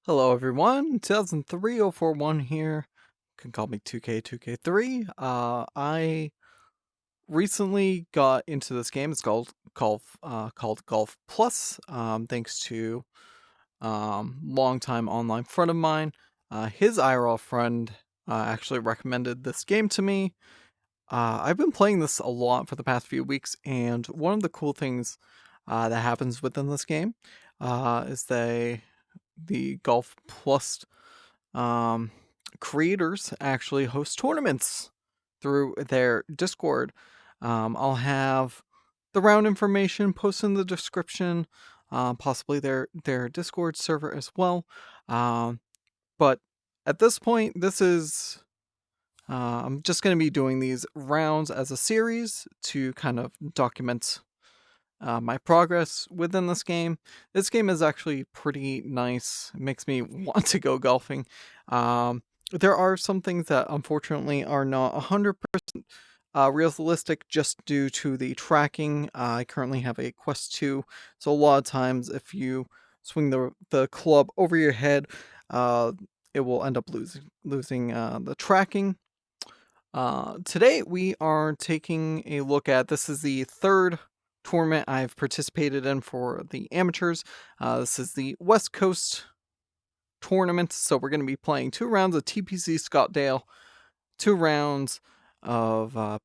Hello everyone, 2003-041 here. You can call me 2K2K3. I recently got into this game. It's called Golf Plus. Thanks to longtime online friend of mine. His IRL friend actually recommended this game to me. I've been playing this a lot for the past few weeks, and one of the cool things that happens within this game is the Golf Plus um, creators actually host tournaments through their Discord. I'll have the round information posted in the description, possibly their Discord server as well. But at this point, this is I'm just going to be doing these rounds as a series to kind of document my progress within this game. This game is actually pretty nice. It makes me want to go golfing. There are some things that unfortunately are not 100% realistic just due to the tracking. I currently have a Quest 2, so a lot of times if you swing the club over your head, uh, it will end up losing the tracking. Today we are taking a look at, this is the third tournament I've participated in for the amateurs. This is the West Coast tournament, so we're going to be playing 2 rounds of TPC Scottsdale, 2 rounds of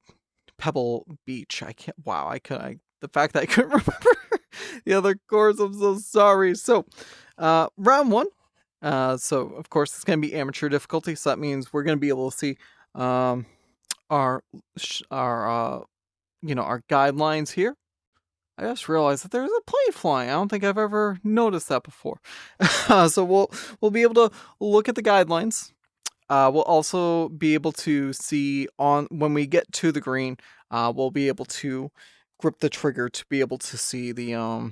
Pebble Beach. The fact that I couldn't remember the other course, I'm so sorry. So, round 1. So of course it's going to be amateur difficulty, so that means we're going to be able to see our our guidelines here. I just realized that there's a plane flying. I don't think I've ever noticed that before. So we'll be able to look at the guidelines. We'll also be able to see on when we get to the green. We'll be able to grip the trigger to be able to see the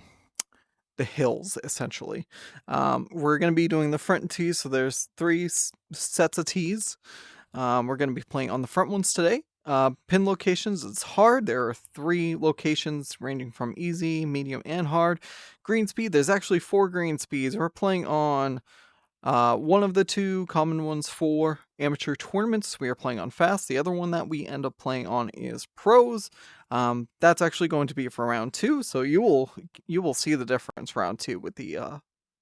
hills essentially. We're going to be doing the front tees, so there's 3 sets of tees. We're going to be playing on the front ones today. Pin locations, it's hard. There are 3 locations ranging from easy, medium, and hard. Green speed, there's actually 4 green speeds. We're playing on one of the 2 common ones for amateur tournaments. We are playing on fast. The other one that we end up playing on is pros. That's actually going to be for round 2, so you will see the difference round 2 with the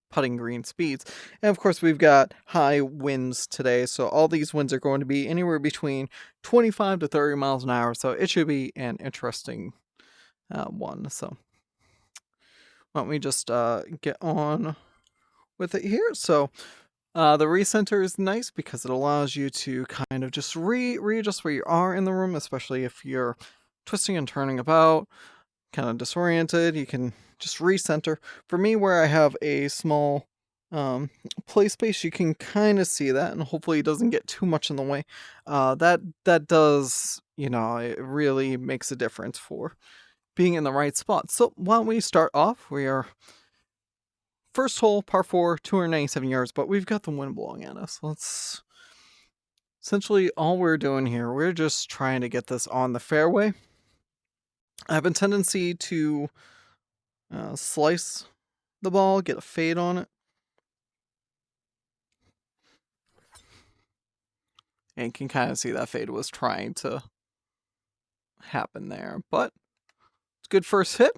putting green speeds. And of course we've got high winds today, so all these winds are going to be anywhere between 25 to 30 miles an hour, so it should be an interesting one. So why don't we just get on with it here. So the recenter is nice because it allows you to kind of just readjust where you are in the room, especially if you're twisting and turning about, kind of disoriented. You can just recenter. For me, where I have a small play space, you can kind of see that, and hopefully it doesn't get too much in the way. That does, it really makes a difference for being in the right spot. So why don't we start off? We are first hole, par 4, 297 yards, but we've got the wind blowing at us. Let's essentially all we're doing here, we're just trying to get this on the fairway. I have a tendency to slice the ball, get a fade on it. And you can kind of see that fade was trying to happen there. But it's a good first hit.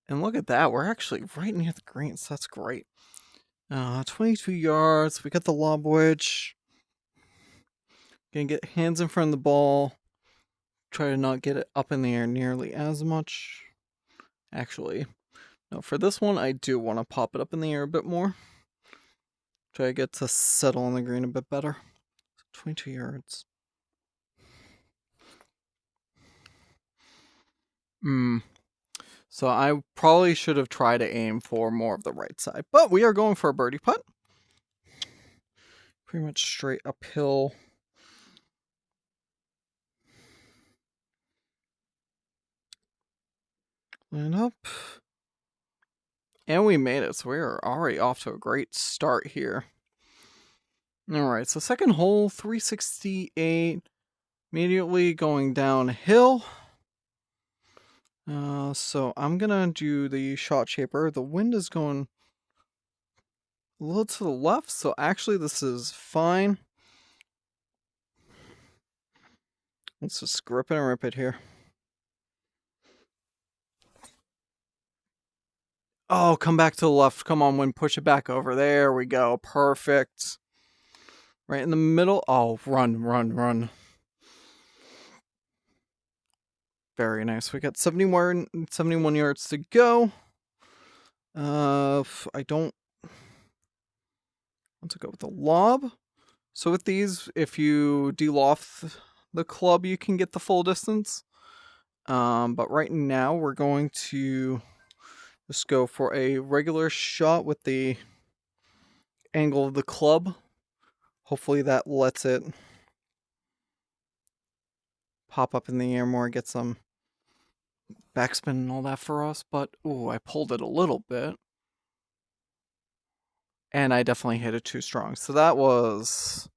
And look at that. We're actually right near the green, so that's great. 22 yards. We got the lob wedge. Gonna get hands in front of the ball. Try to not get it up in the air nearly as much. Actually, no, for this one, I do want to pop it up in the air a bit more. Try to get to settle on the green a bit better. 22 yards. So I probably should have tried to aim for more of the right side. But we are going for a birdie putt. Pretty much straight uphill. Line up. And we made it, so we're already off to a great start here. Alright, so second hole, 368. Immediately going downhill. So I'm gonna do the shot shaper. The wind is going a little to the left, so actually this is fine. Let's just grip it and rip it here. Oh, come back to the left. Come on, Win. Push it back over. There we go. Perfect. Right in the middle. Oh, run, run, run. Very nice. We got 71 yards to go. I don't want to go with the lob. So with these, if you de-loft the club, you can get the full distance. But right now we're going to just go for a regular shot with the angle of the club. Hopefully that lets it pop up in the air more, get some backspin and all that for us. But, ooh, I pulled it a little bit. And I definitely hit it too strong. So that was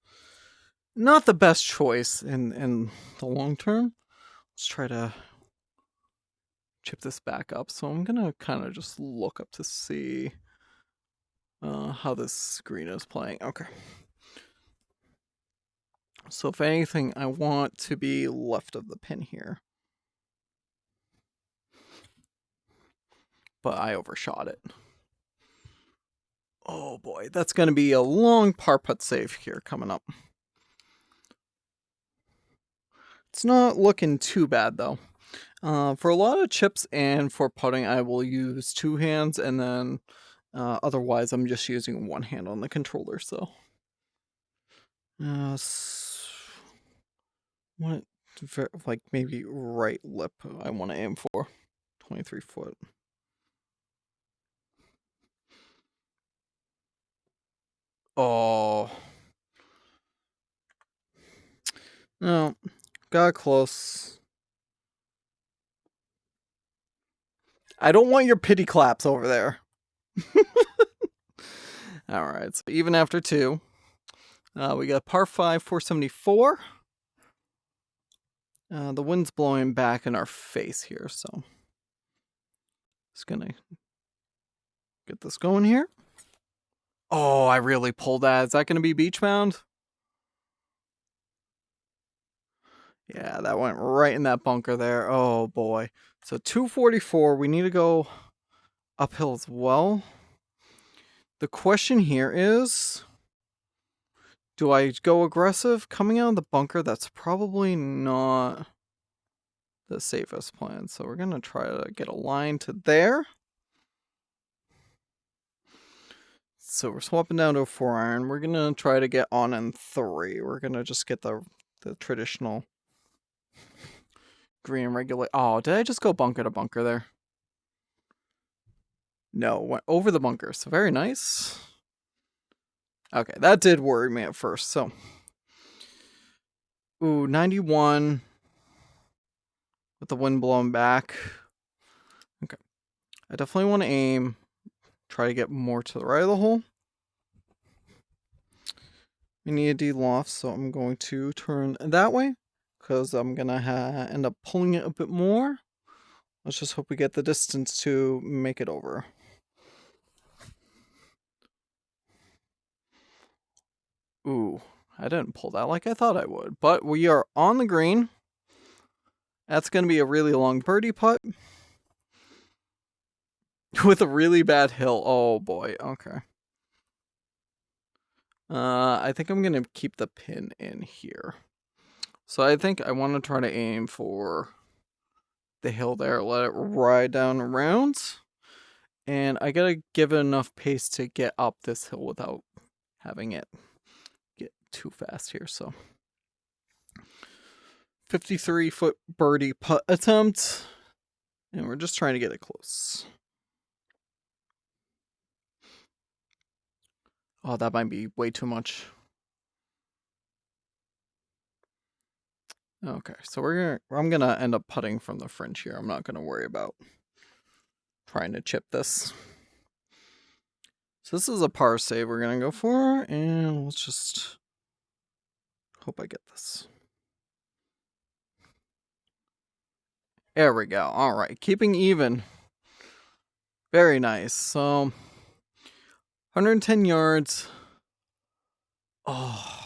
not the best choice in the long term. Let's try to chip this back up. So I'm going to kind of just look up to see how this screen is playing. Okay. So if anything, I want to be left of the pin here. But I overshot it. Oh boy, that's going to be a long par putt save here coming up. It's not looking too bad though. For a lot of chips and for putting, I will use two hands, and then otherwise I'm just using one hand on the controller. So, what, like maybe right lip I want to aim for, 23 foot. Oh. No, got close. I don't want your pity claps over there. Alright, so even after two. We got par 5, 474. The wind's blowing back in our face here, so just gonna get this going here. Oh, I really pulled that. Is that gonna be beach bound? Yeah, that went right in that bunker there. Oh boy. So 244, we need to go uphill as well. The question here is, do I go aggressive coming out of the bunker? That's probably not the safest plan. So we're going to try to get a line to there. So we're swapping down to a 4-iron. We're going to try to get on in 3. We're going to just get the traditional green regulate. Oh, did I just go bunker to bunker there? No, went over the bunker. So very nice. Okay, that did worry me at first. So, ooh, 91 with the wind blowing back. Okay, I definitely want to aim, try to get more to the right of the hole. We need a de-loft, so I'm going to turn that way because I'm going to end up pulling it a bit more. Let's just hope we get the distance to make it over. Ooh, I didn't pull that like I thought I would, but we are on the green. That's going to be a really long birdie putt with a really bad hill. Oh boy, okay. I think I'm going to keep the pin in here. So I think I want to try to aim for the hill there, let it ride down around. And I gotta give it enough pace to get up this hill without having it get too fast here. So 53-foot birdie putt attempt. And we're just trying to get it close. Oh, that might be way too much. Okay, so I'm gonna end up putting from the fringe here. I'm not gonna worry about trying to chip this. So this is a par save we're gonna go for, and let's just hope I get this. There we go. All right, keeping even. Very nice. So 110 yards. Oh.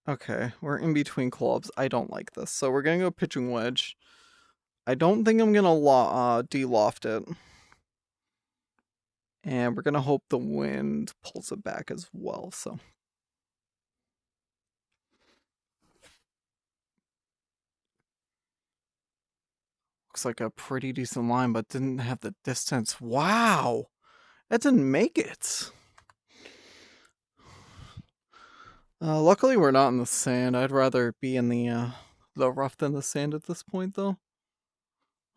Okay, we're in between clubs. I don't like this. So we're going to go pitching wedge. I don't think I'm going to de-loft it. And we're going to hope the wind pulls it back as well, so. Looks like a pretty decent line, but didn't have the distance. Wow! That didn't make it. Luckily, we're not in the sand. I'd rather be in the rough than the sand at this point, though.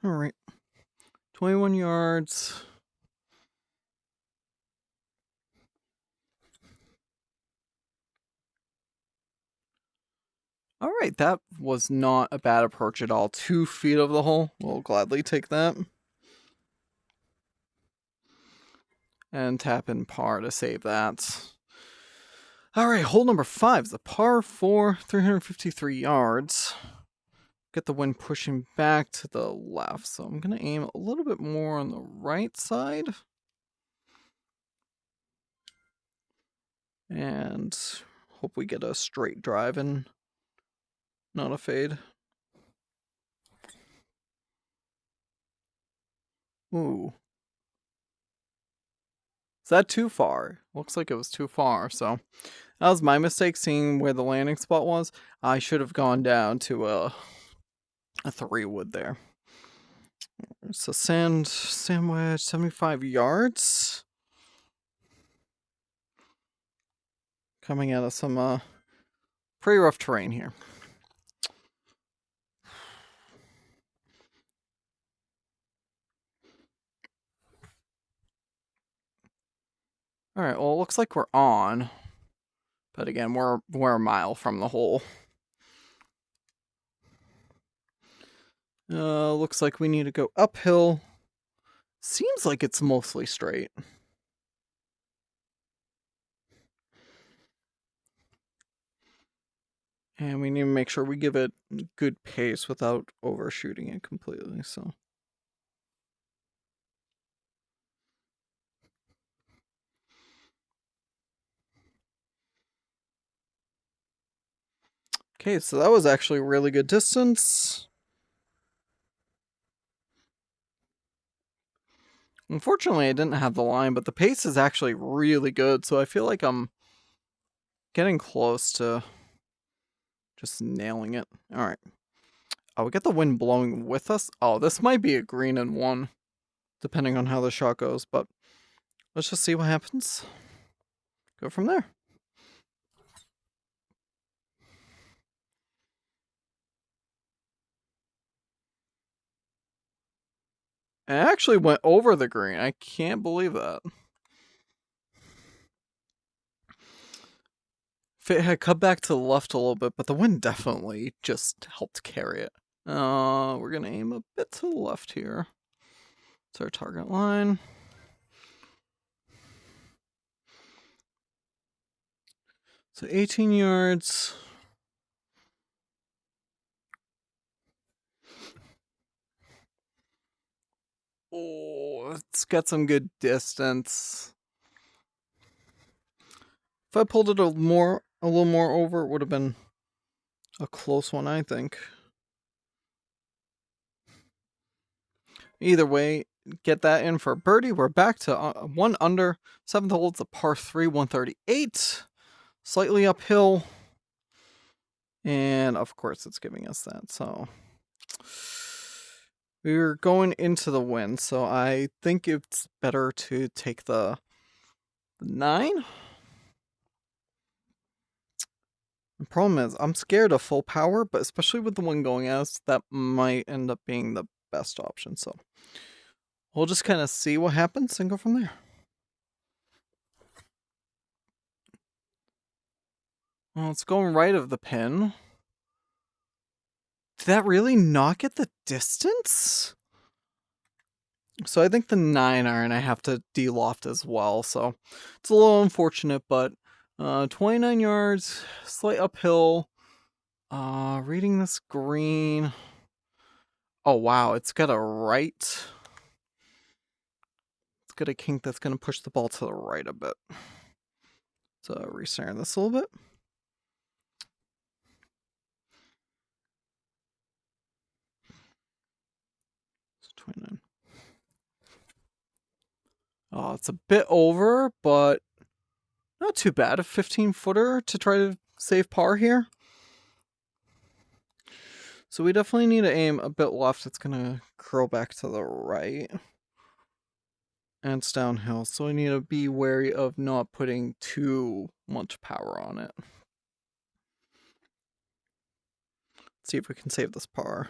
Alright. 21 yards. Alright, that was not a bad approach at all. 2 feet of the hole. We'll gladly take that. And tap in par to save that. Alright, hole number 5 is a par 4, 353 yards. Get the wind pushing back to the left, so I'm going to aim a little bit more on the right side. And hope we get a straight drive and not a fade. Ooh. Is that too far? Looks like it was too far, so that was my mistake seeing where the landing spot was. I should have gone down to a 3-wood there. So sand wedge, 75 yards. Coming out of some pretty rough terrain here. Alright, well, it looks like we're on. But again, we're a mile from the hole. Looks like we need to go uphill. Seems like it's mostly straight. And we need to make sure we give it good pace without overshooting it completely, so. Okay, so that was actually a really good distance. Unfortunately, I didn't have the line, but the pace is actually really good, so I feel like I'm getting close to just nailing it. Alright. Oh, we get the wind blowing with us. Oh, this might be a green and 1, depending on how the shot goes, but let's just see what happens. Go from there. It actually went over the green. I can't believe that. If it had cut back to the left a little bit, but the wind definitely just helped carry it. We're gonna aim a bit to the left here. It's our target line. So 18 yards. Oh, it's got some good distance. If I pulled it a little more over, it would have been a close one, I think. Either way, get that in for birdie. We're back to 1 under. 7th hole, it's a par 3, 138. Slightly uphill. And of course, it's giving us that. So we're going into the wind. So I think it's better to take the 9. The problem is, I'm scared of full power, but especially with the wind going at us, that might end up being the best option. So we'll just kind of see what happens and go from there. Well, it's going right of the pin. Did that really not get the distance? So I think the 9 iron I have to de-loft as well. So it's a little unfortunate, but 29 yards, slight uphill. Reading this green. Oh wow, it's got a right got a kink that's going to push the ball to the right a bit. So recenter this a little bit. It's 29. Oh, it's a bit over, but not too bad. A 15-footer to try to save par here. So we definitely need to aim a bit left. It's going to curl back to the right. And it's downhill, so we need to be wary of not putting too much power on it. Let's see if we can save this par.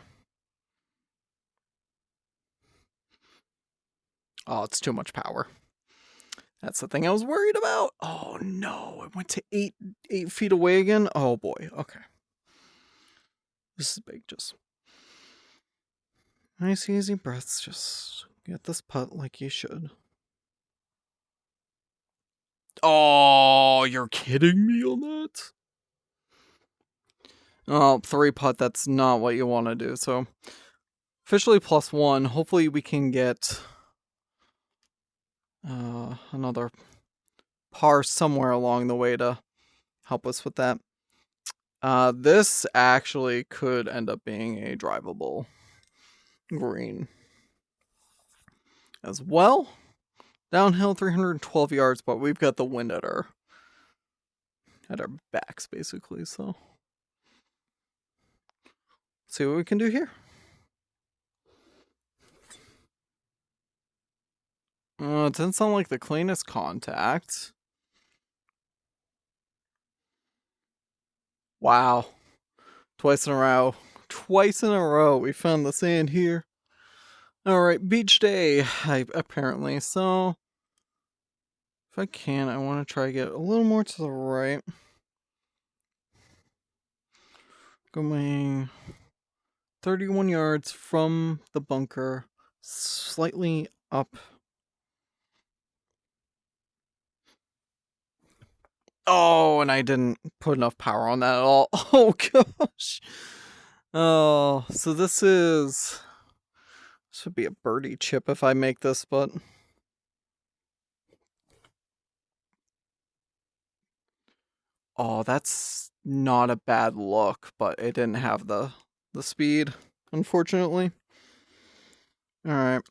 Oh, it's too much power. That's the thing I was worried about. Oh no, it went to 8 feet away again. Oh boy, okay. This is big, just nice easy breaths, just get this putt like you should. Oh, you're kidding me on that? Oh, 3 putt, that's not what you want to do, so officially +1. Hopefully we can get another par somewhere along the way to help us with that. This actually could end up being a drivable green as well. Downhill 312 yards, but we've got the wind at our backs basically, so see what we can do here. It didn't sound like the cleanest contact. Wow. Twice in a row. Twice in a row. We found the sand here. Alright, beach day, apparently. So, if I can, I want to try to get a little more to the right. Going 31 yards from the bunker. Slightly up. Oh, and I didn't put enough power on that at all. Oh, gosh. Oh, so this would be a birdie chip if I make this, but oh, that's not a bad look, but it didn't have the speed, unfortunately. All right.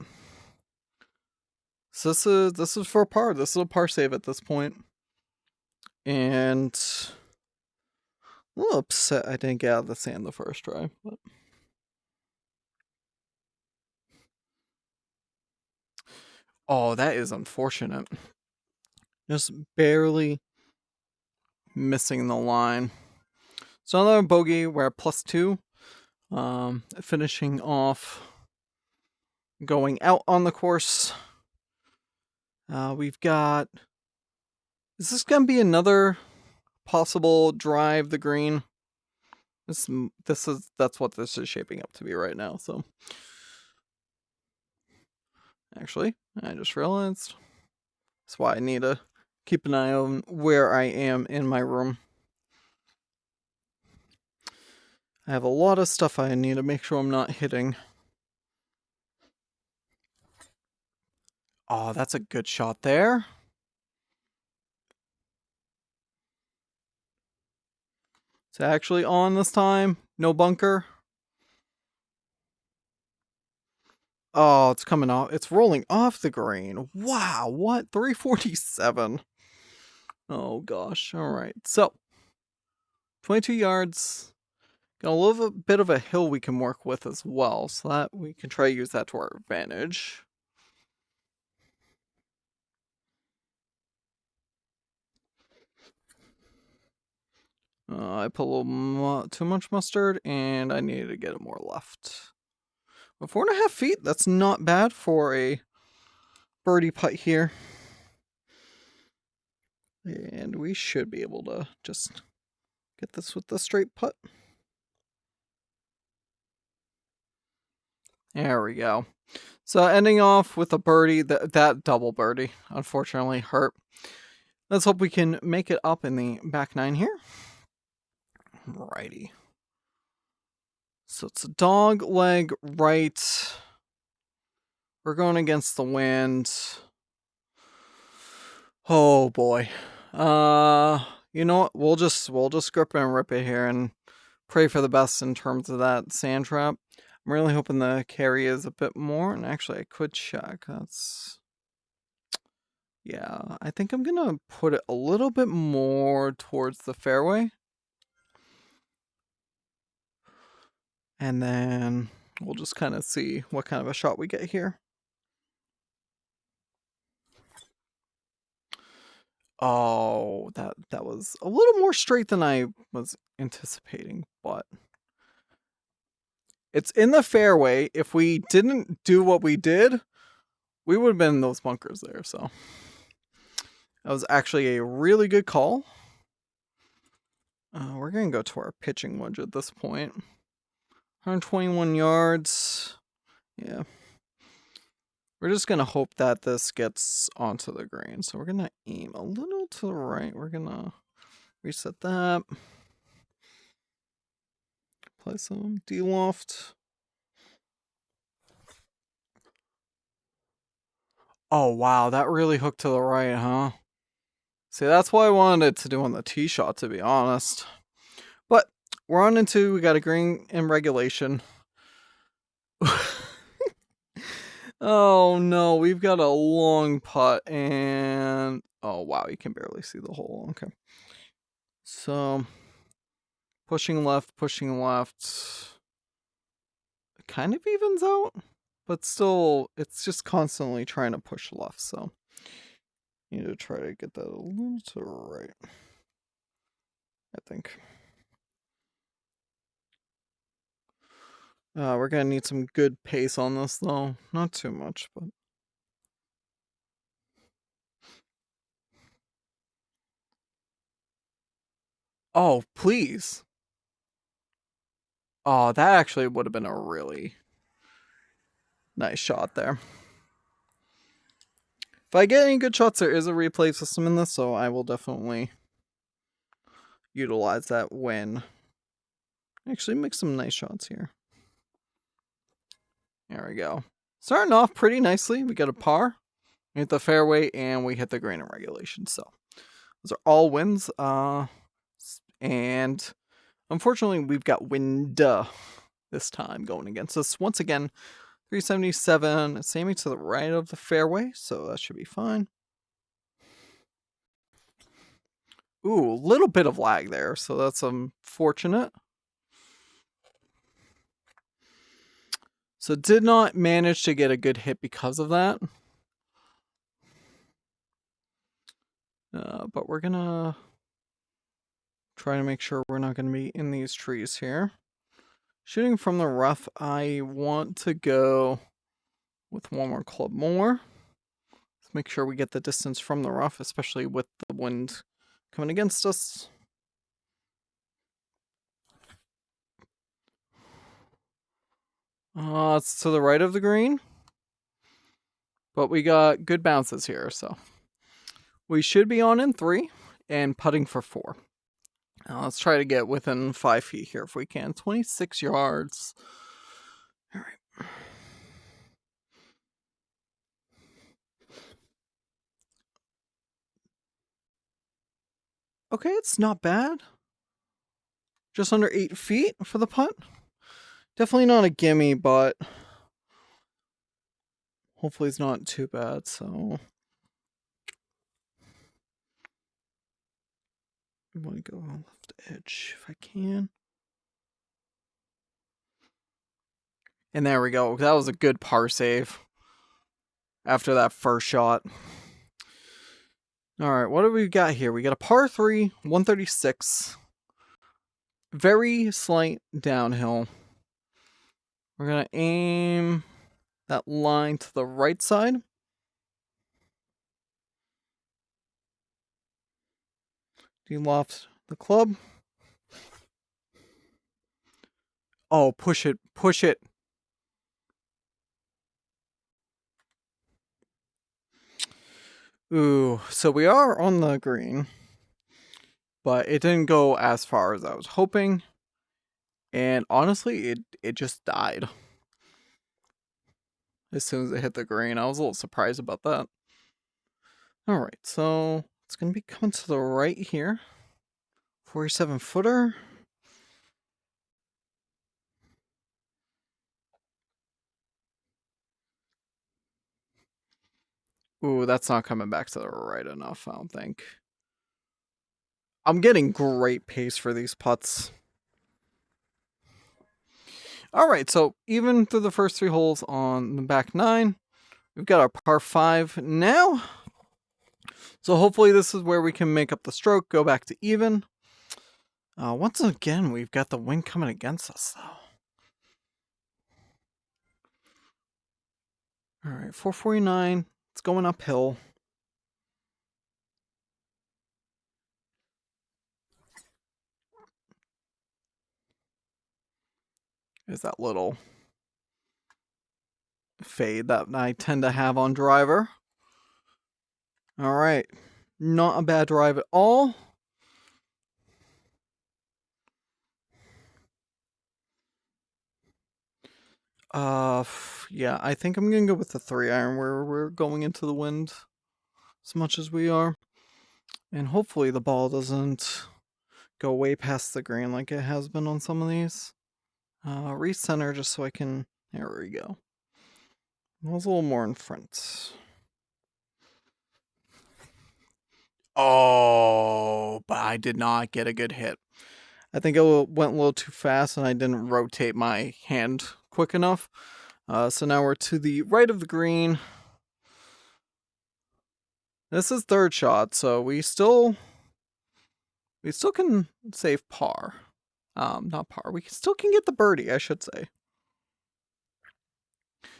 So this is for a par. This is a par save at this point. And a little upset I didn't get out of the sand the first try, but oh, that is unfortunate. Just barely missing the line. So another bogey, we're at +2. Finishing off, going out on the course. We've got. Is this gonna be another possible drive the green? That's what this is shaping up to be right now. So, actually, I just realized that's why I need to keep an eye on where I am in my room. I have a lot of stuff I need to make sure I'm not hitting. Oh, that's a good shot there. It's actually on this time. No bunker. Oh, it's coming off. It's rolling off the green. Wow, what? 347. Oh, gosh. All right. So, 22 yards. Got a little bit of a hill we can work with as well. So that we can try to use that to our advantage. I put a little too much mustard, and I needed to get it more left. But 4.5 feet, that's not bad for a birdie putt here. And we should be able to just get this with the straight putt. There we go. So ending off with a birdie, that double birdie unfortunately hurt. Let's hope we can make it up in the back nine here. Righty. So it's a dog leg right. We're going against the wind. Oh boy. You know what? We'll just grip and rip it here and pray for the best in terms of that sand trap. I'm really hoping the carry is a bit more, and actually I could check. Yeah, I think I'm gonna put it a little bit more towards the fairway. And then we'll just kind of see what kind of a shot we get here. Oh, that was a little more straight than I was anticipating, but it's in the fairway. If we didn't do what we did, we would have been in those bunkers there. So that was actually a really good call. We're gonna go to our pitching wedge at this point. 121 yards. Yeah. We're just gonna hope that this gets onto the green. So we're gonna aim a little to the right. We're gonna reset that. Play some D-loft. Oh, wow. That really hooked to the right, huh? See, that's why I wanted it to do on the tee shot, to be honest. But we're on into, we got a green in regulation. Oh, no. We've got a long putt and... Oh, wow. You can barely see the hole. Okay. So, pushing left. It kind of evens out. But still, it's just constantly trying to push left, so you need to try to get that a little to the right, I think. We're gonna need some good pace on this, though. Not too much, but... Oh, please! Oh, that actually would have been a really nice shot there. If I get any good shots, there is a replay system in this, so I will definitely utilize that when... Actually, make some nice shots here. There we go. Starting off pretty nicely. We got a par. We hit the fairway, and we hit the green in regulation, so... Those are all wins. And unfortunately, we've got wind this time going against us. Once again, 377, Sammy to the right of the fairway, so that should be fine. Ooh, a little bit of lag there, so that's unfortunate. So did not manage to get a good hit because of that. But we're gonna try to make sure we're not gonna be in these trees here. Shooting from the rough, I want to go with one more club more. Let's make sure we get the distance from the rough, especially with the wind coming against us. It's to the right of the green. But we got good bounces here, so we should be on in 3 and putting for 4. Now let's try to get within 5 feet here if we can. 26 yards. All right. Okay, it's not bad. Just under 8 feet for the putt. Definitely not a gimme, but hopefully it's not too bad, so... I want to go left edge if I can. And there we go. That was a good par save after that first shot. All right, what do we got here? We got a par 3, 136. Very slight downhill. We're going to aim that line to the right side. De-loft the club. Oh, push it. Push it. Ooh, so we are on the green. But it didn't go as far as I was hoping. And honestly, it just died. As soon as it hit the green. I was a little surprised about that. All right, so it's going to be coming to the right here. 47-footer. Ooh, that's not coming back to the right enough, I don't think. I'm getting great pace for these putts. All right, so even through the first 3 holes on the back 9, we've got our par 5 now. So hopefully this is where we can make up the stroke, go back to even. Once again, we've got the wind coming against us, though. All right, 449. It's going uphill. There's that little fade that I tend to have on driver. All right, not a bad drive at all. Yeah, I think I'm gonna go with the 3-iron where we're going into the wind as much as we are. And hopefully the ball doesn't go way past the green like it has been on some of these. Recenter just so I can, there we go. I was a little more in front. Oh, but I did not get a good hit. I think it went a little too fast and I didn't rotate my hand quick enough. So now we're to the right of the green. This is third shot, so we still can save par. Not par. We still can get the birdie, I should say.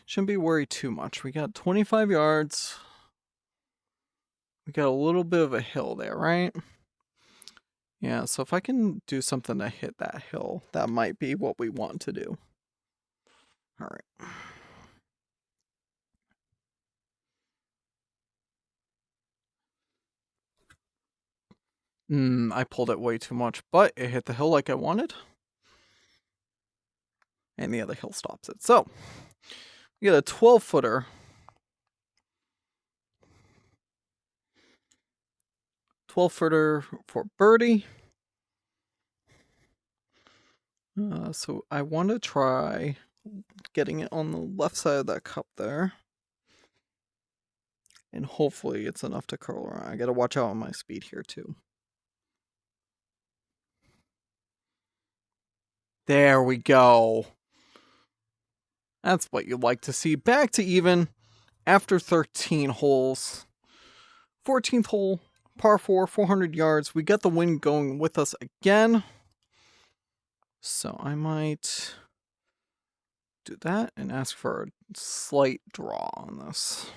Shouldn't be worried too much. We got 25 yards. We got a little bit of a hill there, right? Yeah, so if I can do something to hit that hill, that might be what we want to do. All right. I pulled it way too much, but it hit the hill like I wanted. And the other hill stops it. So, we got a 12-footer. 12-footer for birdie. So I want to try getting it on the left side of that cup there. And hopefully it's enough to curl around. I got to watch out on my speed here too. There we go. That's what you'd like to see. Back to even after 13 holes. 14th hole, par 4, 400 yards. We got the wind going with us again. So I might do that and ask for a slight draw on this.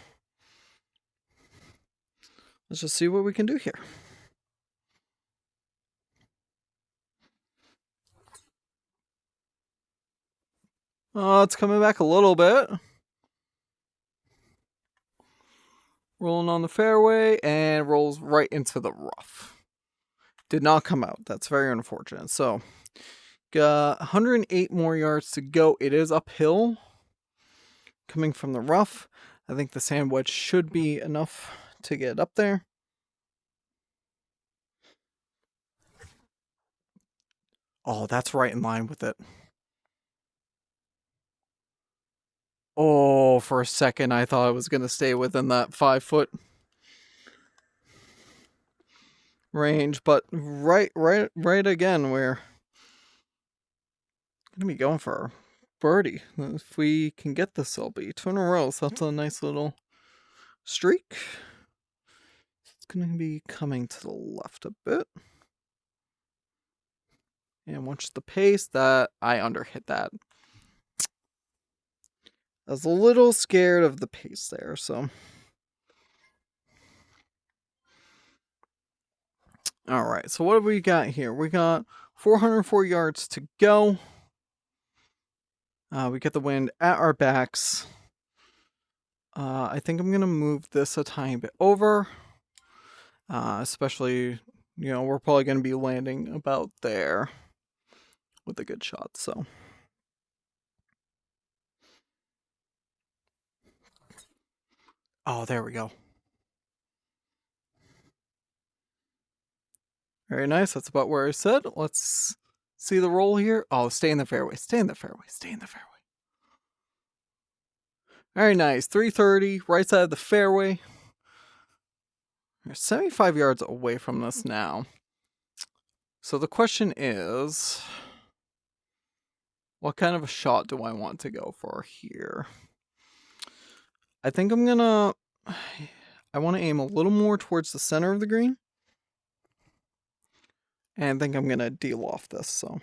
Let's just see what we can do here. Oh, it's coming back a little bit. Rolling on the fairway and rolls right into the rough. Did not come out. That's very unfortunate. So, got 108 more yards to go. It is uphill. Coming from the rough. I think the sand wedge should be enough to get up there. Oh, that's right in line with it. Oh, for a second I thought I was going to stay within that 5-foot range, but right again, we're going to be going for a birdie. If we can get this, it'll be 2 in a row, so that's a nice little streak. It's going to be coming to the left a bit. And watch the pace that I underhit that. I was a little scared of the pace there, so. All right, so what have we got here? We got 404 yards to go. We get the wind at our backs. I think I'm going to move this a tiny bit over. Especially, we're probably going to be landing about there with a good shot, so. Oh, there we go. Very nice. That's about where I said. Let's see the roll here. Oh, stay in the fairway. Stay in the fairway. Stay in the fairway. Very nice. 330, right side of the fairway. We're 75 yards away from this now. So the question is, what kind of a shot do I want to go for here? I think I'm gonna... I want to aim a little more towards the center of the green. And I think I'm gonna de-loft this, so...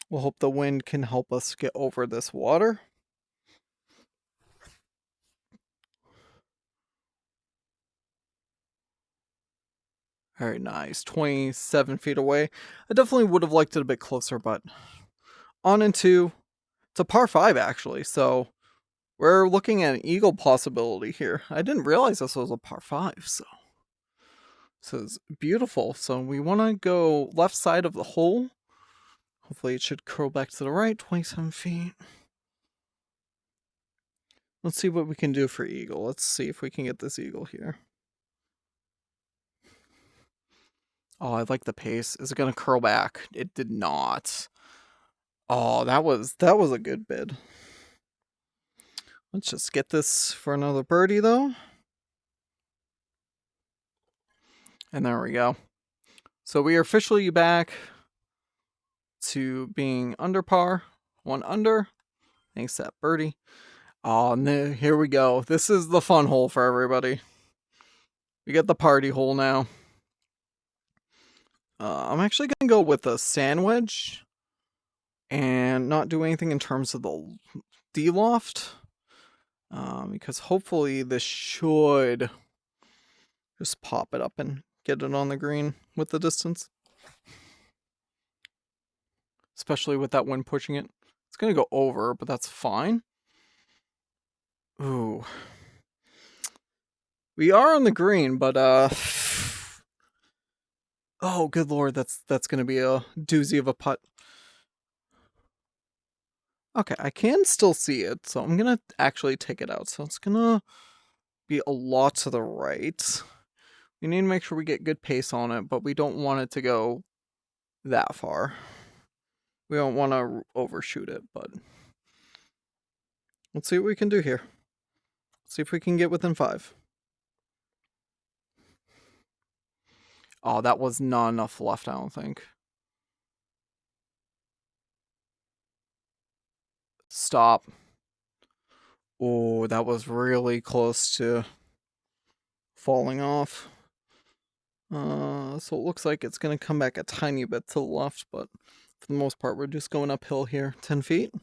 We'll hope the wind can help us get over this water. Very nice. 27 feet away. I definitely would have liked it a bit closer, but on into... It's a par 5, actually, so we're looking at an eagle possibility here. I didn't realize this was a par 5, so... This is beautiful. So we want to go left side of the hole. Hopefully it should curl back to the right. 27 feet. Let's see what we can do for eagle. Let's see if we can get this eagle here. Oh, I like the pace. Is it going to curl back? It did not. Oh, that was a good bid. Let's just get this for another birdie, though. And there we go. So we are officially back to being under par. 1 under. Thanks to that birdie. Oh, no, here we go. This is the fun hole for everybody. We get the party hole now. I'm actually going to go with a sand wedge and not do anything in terms of the de-loft. Because hopefully this should just pop it up and get it on the green with the distance. Especially with that wind pushing it. It's going to go over, but that's fine. Ooh. We are on the green, but oh, good lord, that's going to be a doozy of a putt. Okay, I can still see it, so I'm going to actually take it out. So it's going to be a lot to the right. We need to make sure we get good pace on it, but we don't want it to go that far. We don't want to overshoot it, but let's see what we can do here. See if we can get within 5. Oh, that was not enough left, I don't think. Stop. Oh, that was really close to falling off. So it looks like it's going to come back a tiny bit to the left, but for the most part, we're just going uphill here. 10 feet.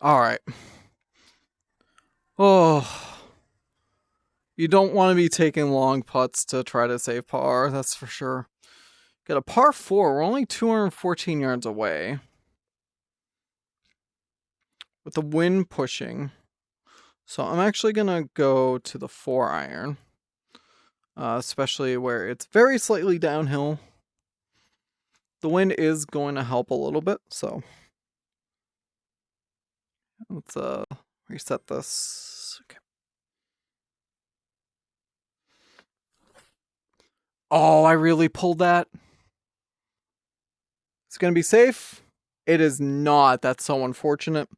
Alright. Oh. You don't want to be taking long putts to try to save par, that's for sure. Got a par 4. We're only 214 yards away. With the wind pushing. So I'm actually going to go to the 4 iron. Especially where it's very slightly downhill. The wind is going to help a little bit, so let's reset this. Okay. Oh, I really pulled that. It's going to be safe. It is not. That's so unfortunate.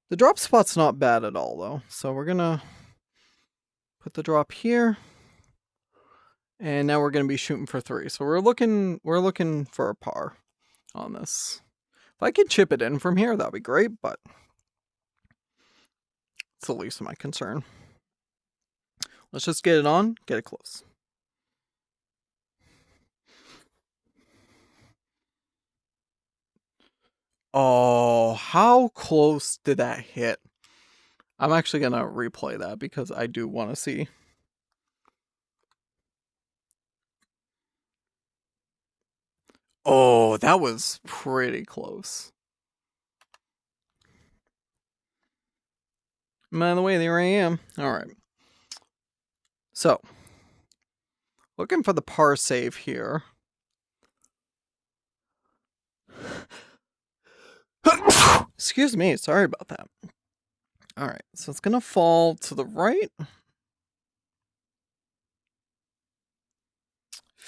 The drop spot's not bad at all, though. So we're going to put the drop here. And now we're going to be shooting for 3. So we're looking for a par on this. If I could chip it in from here, that'd be great, but it's the least of my concern. Let's just get it on, get it close. Oh, how close did that hit? I'm actually going to replay that because I do want to see. Oh, that was pretty close. By the way, there I am. All right. So, looking for the par save here. Excuse me, sorry about that. All right, so it's going to fall to the right.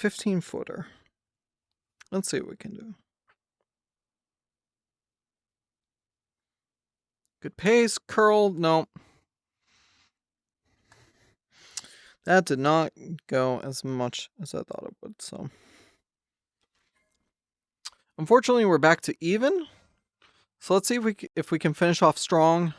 15-footer. Let's see what we can do. Good pace, curl, no. That did not go as much as I thought it would, so. Unfortunately, we're back to even. So let's see if we can finish off strong.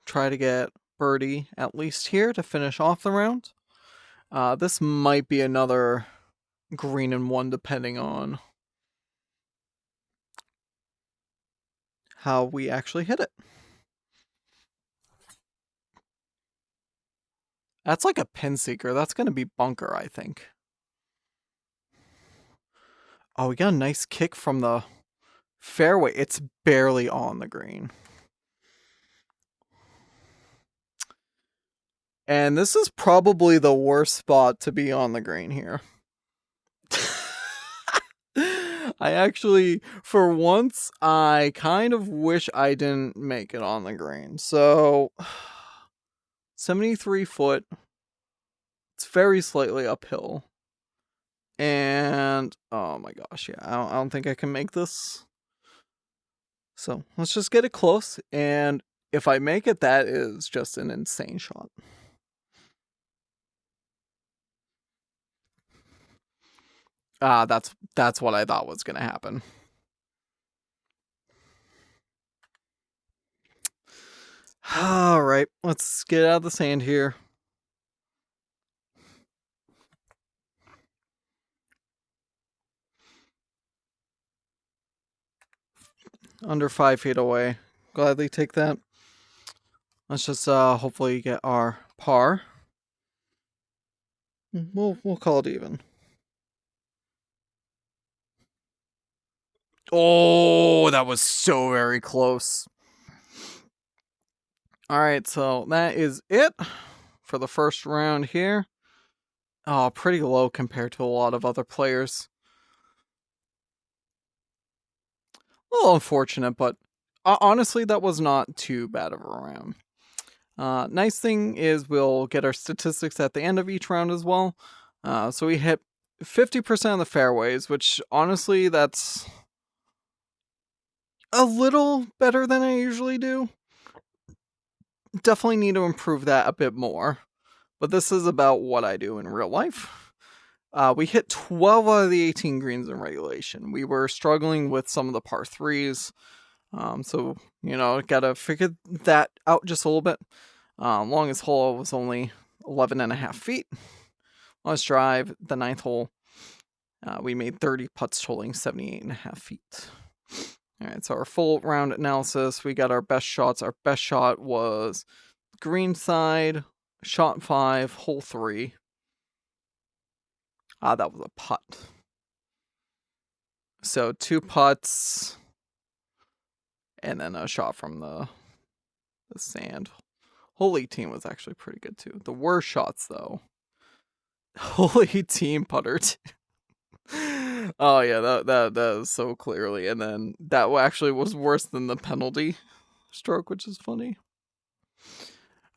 Try to get birdie at least here to finish off the round. This might be another green and one depending on how we actually hit it. That's like a pin seeker. That's going to be bunker, I think. Oh, we got a nice kick from the fairway. It's barely on the green. And this is probably the worst spot to be on the green here. I actually, for once, I kind of wish I didn't make it on the green. So, 73 foot. It's very slightly uphill. And, oh my gosh, yeah, I don't think I can make this. So, let's just get it close. And if I make it, that is just an insane shot. That's what I thought was going to happen. All right, let's get out of the sand here. Under 5 feet away. Gladly take that. Let's just hopefully get our par. We'll call it even. Oh, that was so very close. All right, so that is it for the first round here. Oh, pretty low compared to a lot of other players. A little unfortunate, but honestly, that was not too bad of a round. Nice thing is we'll get our statistics at the end of each round as well. So we hit 50% of the fairways, which honestly, that's a little better than I usually do. Definitely need to improve that a bit more. But this is about what I do in real life. We hit 12 out of the 18 greens in regulation. We were struggling with some of the par 3s. So, gotta figure that out just a little bit. Longest hole was only 11.5 feet. Let's drive the 9th hole. We made 30 putts totaling 78.5 feet. Alright, so our full round analysis, we got our best shots. Our best shot was green side, shot 5, hole 3. That was a putt. So 2 putts, and then a shot from the sand. Hole 18 was actually pretty good too. The worst shots though. Hole 18 putter. Oh yeah, that is so clearly. And then that actually was worse than the penalty stroke, which is funny.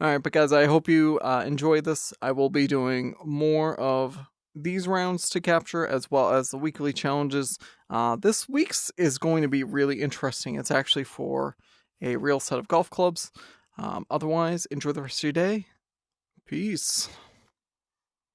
Alright, but guys, I hope you enjoy this. I will be doing more of these rounds to capture as well as the weekly challenges. This week's is going to be really interesting. It's actually for a real set of golf clubs. Otherwise, enjoy the rest of your day. Peace.